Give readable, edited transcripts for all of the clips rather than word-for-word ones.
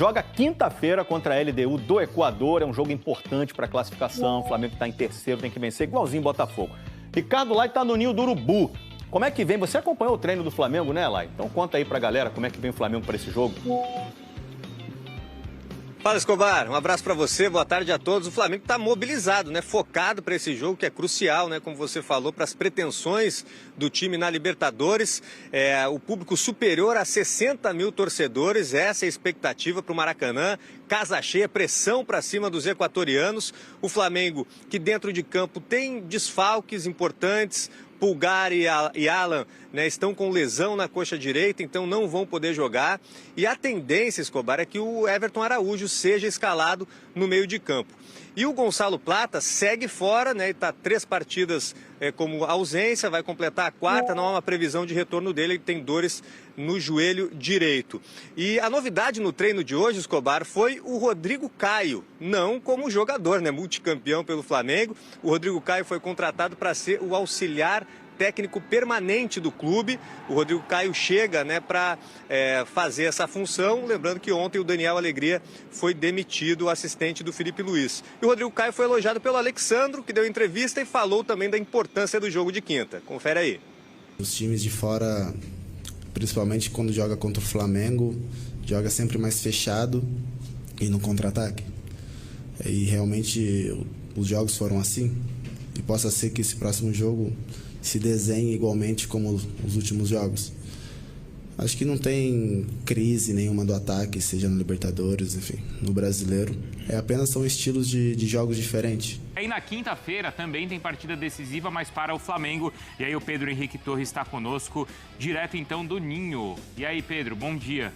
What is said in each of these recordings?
joga quinta-feira contra a LDU do Equador. É um jogo importante para a classificação. O Flamengo está em terceiro, tem que vencer igualzinho Botafogo. Ricardo Lai está no Ninho do Urubu. Como é que vem? Você acompanhou o treino do Flamengo, né, Lai? Então conta aí pra galera como é que vem o Flamengo para esse jogo. Fala, Escobar, um abraço para você, boa tarde a todos. O Flamengo está mobilizado, né? Focado para esse jogo que é crucial, né? Como você falou, para as pretensões do time na Libertadores. O público superior a 60 mil torcedores, essa é a expectativa para o Maracanã. Casa cheia, pressão para cima dos equatorianos. O Flamengo, que dentro de campo tem desfalques importantes. Pulgar e Alan, né, estão com lesão na coxa direita, então não vão poder jogar. E a tendência, Escobar, é que o Everton Araújo seja escalado no meio de campo. E o Gonçalo Plata segue fora, né? Está 3 partidas como ausência, vai completar a 4ª, não há uma previsão de retorno dele, ele tem dores no joelho direito. E a novidade no treino de hoje, Escobar, foi o Rodrigo Caio, não como jogador, né? Multicampeão pelo Flamengo. O Rodrigo Caio foi contratado para ser o auxiliar técnico permanente do clube. O Rodrigo Caio chega, né, para fazer essa função. Lembrando que ontem o Daniel Alegria foi demitido, o assistente do Felipe Luiz. E o Rodrigo Caio foi elogiado pelo Alexandro, que deu entrevista e falou também da importância do jogo de quinta. Confere aí. Os times de fora, principalmente quando joga contra o Flamengo, joga sempre mais fechado e no contra-ataque. E realmente os jogos foram assim. E possa ser que esse próximo jogo se desenhe igualmente como os últimos jogos. Acho que não tem crise nenhuma do ataque, seja no Libertadores, enfim, no Brasileiro. Apenas são estilos de jogos diferentes. E na quinta-feira também tem partida decisiva, mas para o Flamengo. E aí o Pedro Henrique Torres está conosco, direto então do Ninho. E aí, Pedro, bom dia.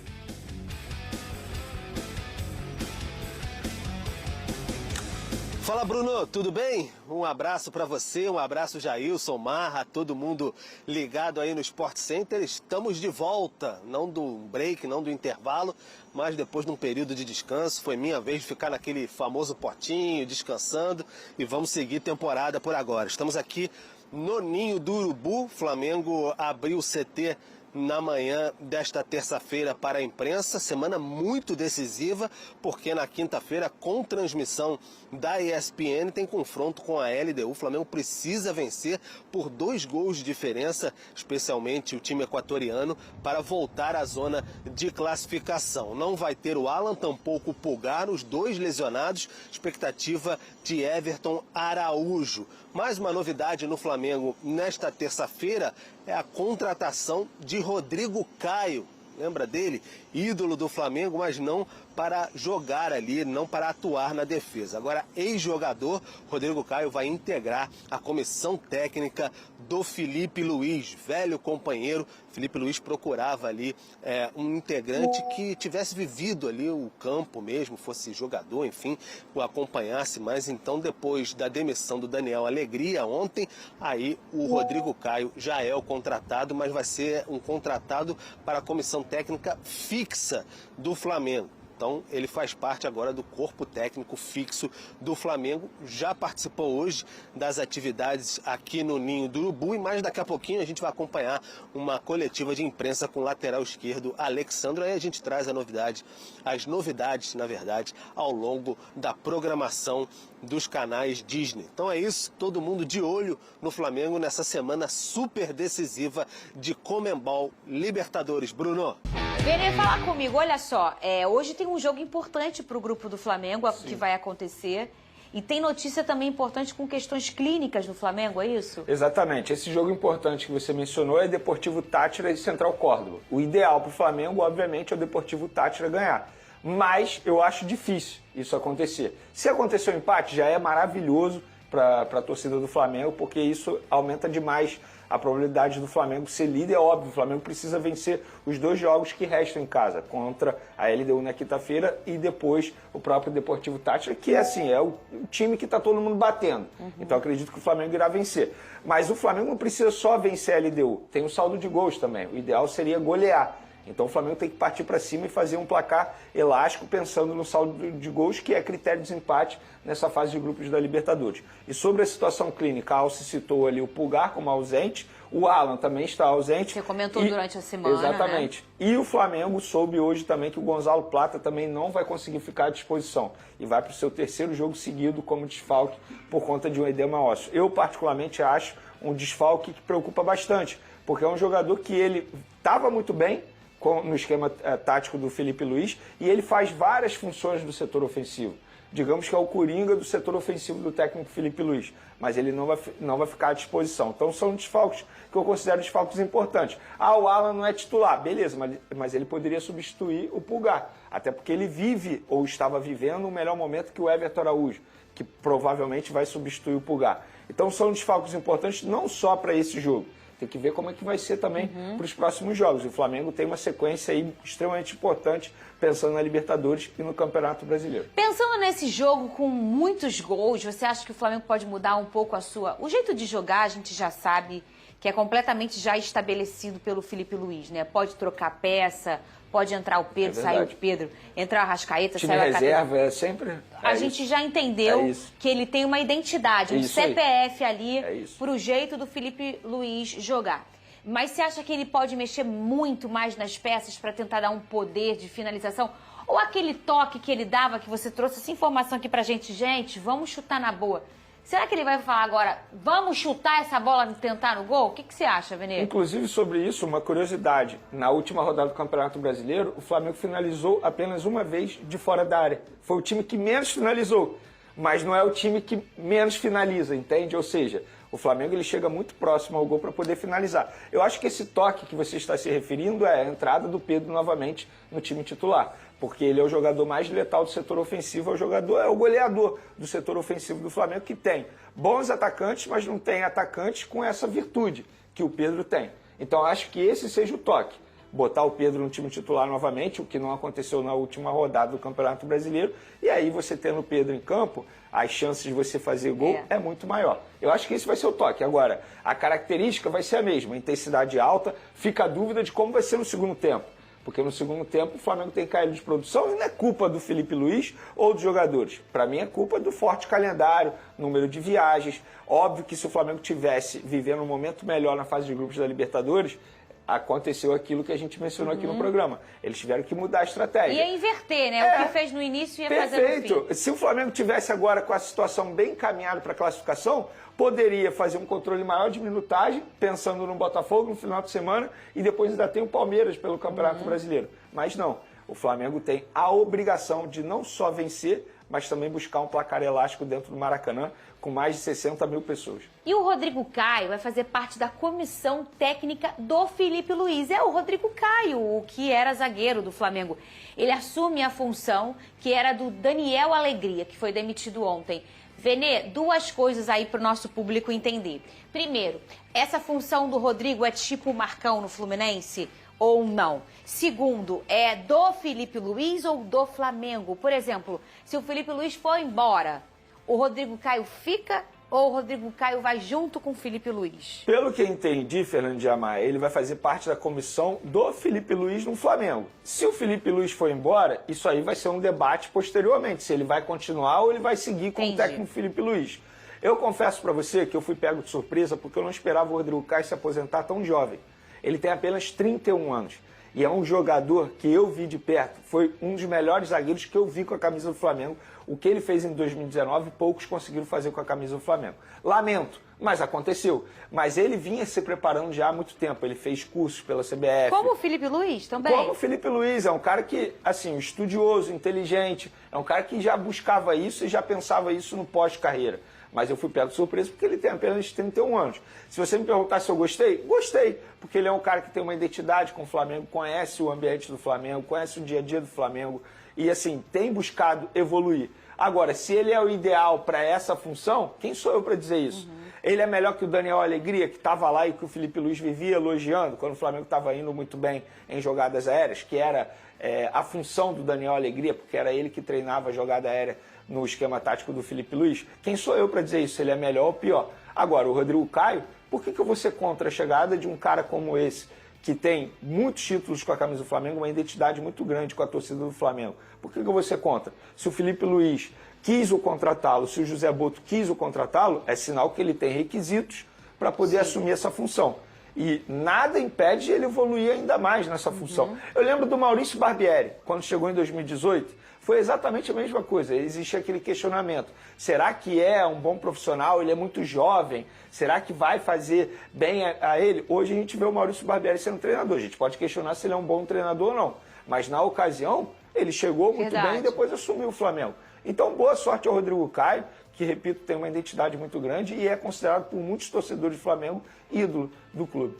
Fala, Bruno, tudo bem? Um abraço para você, um abraço Jailson, Marra, todo mundo ligado aí no Sport Center. Estamos de volta, não do break, não do intervalo, mas depois de um período de descanso. Foi minha vez de ficar naquele famoso potinho, descansando, e vamos seguir temporada por agora. Estamos aqui no Ninho do Urubu. Flamengo abriu o CT na manhã desta terça-feira para a imprensa, semana muito decisiva, porque na quinta-feira, com transmissão da ESPN, tem confronto com a LDU. O Flamengo precisa vencer por 2 gols de diferença, especialmente o time equatoriano, para voltar à zona de classificação. Não vai ter o Alan, tampouco o Pulgar, os 2 lesionados, expectativa de Everton Araújo. Mais uma novidade no Flamengo nesta terça-feira é a contratação de Rodrigo Caio. Lembra dele? Ídolo do Flamengo, mas não para jogar ali, não para atuar na defesa. Agora, ex-jogador, Rodrigo Caio vai integrar a comissão técnica do Felipe Luiz, velho companheiro. Felipe Luiz procurava ali um integrante que tivesse vivido ali o campo mesmo, fosse jogador, enfim, o acompanhasse mais. Então, depois da demissão do Daniel Alegria ontem, aí o Rodrigo Caio já é o contratado, mas vai ser um contratado para a comissão técnica fixa do Flamengo. Então, ele faz parte agora do corpo técnico fixo do Flamengo. Já participou hoje das atividades aqui no Ninho do Urubu. E mais daqui a pouquinho a gente vai acompanhar uma coletiva de imprensa com o lateral esquerdo, Alexandro. Aí a gente traz as novidades, na verdade, ao longo da programação dos canais Disney. Então é isso, todo mundo de olho no Flamengo nessa semana super decisiva de Conmebol Libertadores. Bruno. Vem falar comigo, olha só, hoje tem um jogo importante para o grupo do Flamengo, que vai acontecer, e tem notícia também importante com questões clínicas do Flamengo, é isso? Exatamente, esse jogo importante que você mencionou é Deportivo Táchira e Central Córdoba. O ideal para o Flamengo, obviamente, é o Deportivo Táchira ganhar, mas eu acho difícil isso acontecer. Se acontecer um empate, já é maravilhoso para a torcida do Flamengo, porque isso aumenta demais a probabilidade do Flamengo ser líder. É óbvio, o Flamengo precisa vencer os 2 jogos que restam em casa, contra a LDU na quinta-feira e depois o próprio Deportivo Táchira, que é o time que está todo mundo batendo. Então acredito que o Flamengo irá vencer. Mas o Flamengo não precisa só vencer a LDU, tem um saldo de gols também. O ideal seria golear. Então o Flamengo tem que partir para cima e fazer um placar elástico pensando no saldo de gols, que é critério de desempate nessa fase de grupos da Libertadores. E sobre a situação clínica, a Alce citou ali o Pulgar como ausente, o Alan também está ausente. Você comentou durante a semana, exatamente. Né? E o Flamengo soube hoje também que o Gonzalo Plata também não vai conseguir ficar à disposição e vai para o seu terceiro jogo seguido como desfalque por conta de um edema ósseo. Eu particularmente acho um desfalque que preocupa bastante, porque é um jogador que ele estava muito bem no esquema tático do Felipe Luiz e ele faz várias funções do setor ofensivo. Digamos que é o coringa do setor ofensivo do técnico Felipe Luiz, mas ele não vai ficar à disposição. Então são desfalques que eu considero desfalques importantes. O Alan não é titular, beleza, mas ele poderia substituir o Pulgar, até porque ele vive ou estava vivendo um melhor momento que o Everton Araújo, que provavelmente vai substituir o Pulgar. Então são desfalques importantes não só para esse jogo. Tem que ver como é que vai ser também para os próximos jogos. O Flamengo tem uma sequência aí extremamente importante, pensando na Libertadores e no Campeonato Brasileiro. Pensando nesse jogo com muitos gols, você acha que o Flamengo pode mudar um pouco o jeito de jogar? A gente já sabe que é completamente já estabelecido pelo Felipe Luiz, né? Pode trocar peça, pode entrar o Pedro, sair o Pedro, entrar o Arrascaeta, sair o Arrascaeta. Reserva é sempre... A gente já entendeu que ele tem uma identidade, um CPF ali para o jeito do Felipe Luiz jogar. Mas você acha que ele pode mexer muito mais nas peças para tentar dar um poder de finalização? Ou aquele toque que ele dava, que você trouxe essa informação aqui pra gente, vamos chutar na boa. Será que ele vai falar agora, vamos chutar essa bola e tentar no gol? O que você acha, Venê? Inclusive, sobre isso, uma curiosidade. Na última rodada do Campeonato Brasileiro, o Flamengo finalizou apenas uma vez de fora da área. Foi o time que menos finalizou, mas não é o time que menos finaliza, entende? Ou seja, o Flamengo ele chega muito próximo ao gol para poder finalizar. Eu acho que esse toque que você está se referindo é a entrada do Pedro novamente no time titular, porque ele é o jogador mais letal do setor ofensivo, é o goleador do setor ofensivo do Flamengo, que tem bons atacantes, mas não tem atacantes com essa virtude que o Pedro tem. Então eu acho que esse seja o toque. Botar o Pedro no time titular novamente, o que não aconteceu na última rodada do Campeonato Brasileiro, e aí você tendo o Pedro em campo, as chances de você fazer gol é muito maior. Eu acho que esse vai ser o toque. Agora, a característica vai ser a mesma, intensidade alta, fica a dúvida de como vai ser no segundo tempo. Porque no segundo tempo o Flamengo tem caído de produção e não é culpa do Felipe Luiz ou dos jogadores. Para mim é culpa do forte calendário, número de viagens. Óbvio que se o Flamengo tivesse vivendo um momento melhor na fase de grupos da Libertadores, aconteceu aquilo que a gente mencionou aqui no programa. Eles tiveram que mudar a estratégia. Ia inverter, né? O que fez no início ia fazer no fim. Perfeito. Se o Flamengo tivesse agora com a situação bem encaminhada para a classificação, poderia fazer um controle maior de minutagem, pensando no Botafogo no final de semana, e depois ainda tem o Palmeiras pelo Campeonato Brasileiro. Mas não. O Flamengo tem a obrigação de não só vencer, mas também buscar um placar elástico dentro do Maracanã, com mais de 60 mil pessoas. E o Rodrigo Caio vai fazer parte da comissão técnica do Felipe Luiz. É o Rodrigo Caio, o que era zagueiro do Flamengo. Ele assume a função que era do Daniel Alegria, que foi demitido ontem. Venê, duas coisas aí para o nosso público entender. Primeiro, essa função do Rodrigo é tipo Marcão no Fluminense? Ou não? Segundo, é do Felipe Luiz ou do Flamengo? Por exemplo, se o Felipe Luiz for embora, o Rodrigo Caio fica ou o Rodrigo Caio vai junto com o Felipe Luiz? Pelo que eu entendi, Fernando de Amar, ele vai fazer parte da comissão do Felipe Luiz no Flamengo. Se o Felipe Luiz for embora, isso aí vai ser um debate posteriormente, se ele vai continuar ou ele vai seguir com o técnico Felipe Luiz. Eu confesso para você que eu fui pego de surpresa porque eu não esperava o Rodrigo Caio se aposentar tão jovem. Ele tem apenas 31 anos e é um jogador que eu vi de perto. Foi um dos melhores zagueiros que eu vi com a camisa do Flamengo. O que ele fez em 2019, poucos conseguiram fazer com a camisa do Flamengo. Lamento, mas aconteceu. Mas ele vinha se preparando já há muito tempo. Ele fez cursos pela CBF. Como o Felipe Luiz também? Como o Felipe Luiz. É um cara que, assim, estudioso, inteligente. É um cara que já buscava isso e já pensava isso no pós-carreira. Mas eu fui pego de surpresa porque ele tem apenas 31 anos. Se você me perguntar se eu gostei, gostei. Porque ele é um cara que tem uma identidade com o Flamengo, conhece o ambiente do Flamengo, conhece o dia a dia do Flamengo e, assim, tem buscado evoluir. Agora, se ele é o ideal para essa função, quem sou eu para dizer isso? Ele é melhor que o Daniel Alegria, que estava lá e que o Felipe Luiz vivia elogiando quando o Flamengo estava indo muito bem em jogadas aéreas, que era a função do Daniel Alegria, porque era ele que treinava a jogada aérea no esquema tático do Felipe Luiz. Quem sou eu para dizer isso? Ele é melhor ou pior? Agora, o Rodrigo Caio, por que eu vou ser contra a chegada de um cara como esse, que tem muitos títulos com a camisa do Flamengo, uma identidade muito grande com a torcida do Flamengo. Por que eu vou ser contra? Se o Felipe Luiz quis o contratá-lo, se o José Boto quis o contratá-lo, é sinal que ele tem requisitos para poder assumir essa função. E nada impede ele evoluir ainda mais nessa função. Eu lembro do Maurício Barbieri, quando chegou em 2018, foi exatamente a mesma coisa. Existia aquele questionamento. Será que é um bom profissional? Ele é muito jovem. Será que vai fazer bem a ele? Hoje a gente vê o Maurício Barbieri sendo treinador. A gente pode questionar se ele é um bom treinador ou não. Mas na ocasião, ele chegou muito bem e depois assumiu o Flamengo. Então, boa sorte ao Rodrigo Caio, que, repito, tem uma identidade muito grande e é considerado por muitos torcedores do Flamengo ídolo do clube.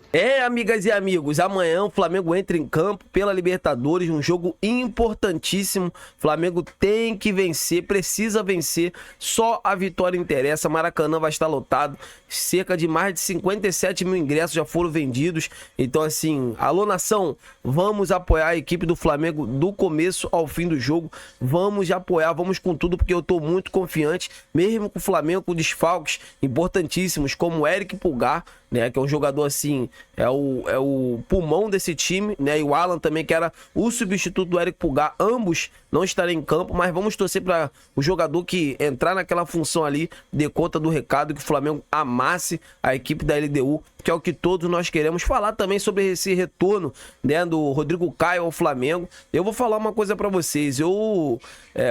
Amigas e amigos, amanhã o Flamengo entra em campo pela Libertadores, um jogo importantíssimo. Flamengo tem que vencer, precisa vencer, só a vitória interessa. Maracanã vai estar lotado, cerca de mais de 57 mil ingressos já foram vendidos. Então, assim, alô nação, vamos apoiar a equipe do Flamengo do começo ao fim do jogo. Vamos apoiar, vamos com tudo, porque eu tô muito confiante, mesmo com o Flamengo com desfalques importantíssimos, como o Eric Pulgar, né, que é um jogador assim, é o pulmão desse time, né, e o Alan também, que era o substituto do Eric Pulgar, ambos não estarão em campo, mas vamos torcer para o jogador que entrar naquela função ali, dê conta do recado, que o Flamengo amasse a equipe da LDU, que é o que todos nós queremos. Falar também sobre esse retorno, né, do Rodrigo Caio ao Flamengo. Eu vou falar uma coisa para vocês, o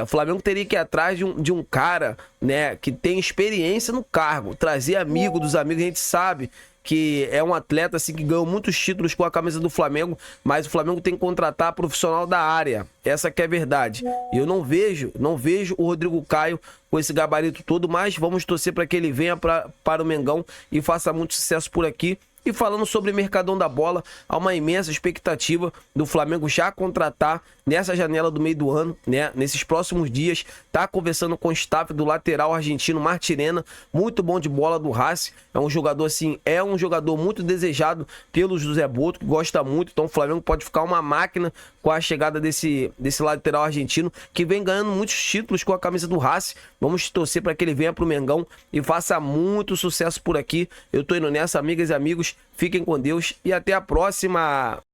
Flamengo teria que ir atrás de um cara, né, que tem experiência no cargo, trazer amigo dos amigos. A gente sabe que é um atleta assim, que ganhou muitos títulos com a camisa do Flamengo, mas o Flamengo tem que contratar profissional da área. Essa que é a verdade. Eu não vejo o Rodrigo Caio com esse gabarito todo, mas vamos torcer para que ele venha para o Mengão e faça muito sucesso por aqui. E falando sobre o Mercadão da Bola, há uma imensa expectativa do Flamengo já contratar nessa janela do meio do ano, né? Nesses próximos dias, tá conversando com o staff do lateral argentino Martirena, muito bom de bola do Racing. É um jogador assim, muito desejado pelo José Boto, que gosta muito. Então o Flamengo pode ficar uma máquina com a chegada desse lateral argentino, que vem ganhando muitos títulos com a camisa do Racing. Vamos torcer para que ele venha pro Mengão e faça muito sucesso por aqui. Eu tô indo nessa, amigas e amigos. Fiquem com Deus e até a próxima!